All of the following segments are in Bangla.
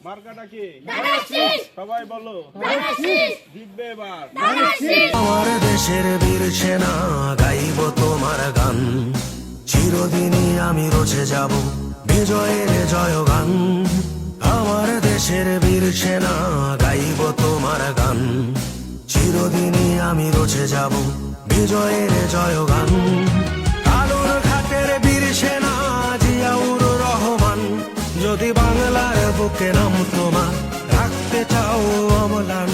মার্কাটা কি? সবাই বলো জিতবে এবার। আমার দেশের বীর সেনা গাইব তোমার গান, চিরদিনই আমি রচে যাব বিজয়ের জয়গান। আমার দেশের বীর সেনা গাইব তোমার গান, চিরদিনই আমি রচে যাব বিজয়ের জয়গান। আলোর ঘাটের বীর সেনা জিয়াউর রহমান, যদি বাংলার বুকে নাম তোমার রাখতে চাও অমলান।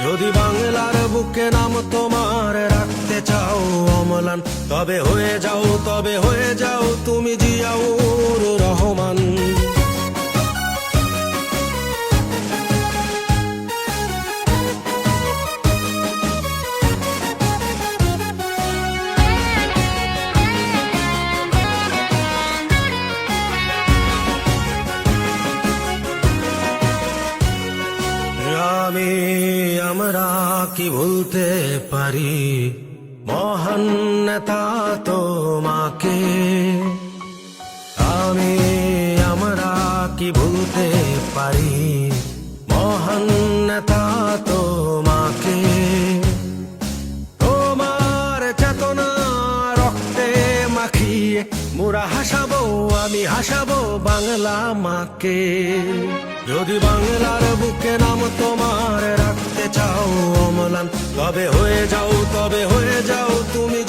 যদি বাংলার বুকে নাম তোমার রাখতে চাও অমলান, তবে হয়ে যাও তুমি জিয়াউর রহমান। আমরা কি ভুলতে পারি মহান নেতা তোমাকে? আমরা কি ভুলতে পারি মহান নেতা তোমাকে? তোমার চেতনা রক্তে মাখিয়ে মোরা হাসাবো, আমি হাসাবো বাংলা মাকে। যদি বাংলার বুকে নাম তোমার রাখতে চাও অমলান, তবে হয়ে যাও তুমি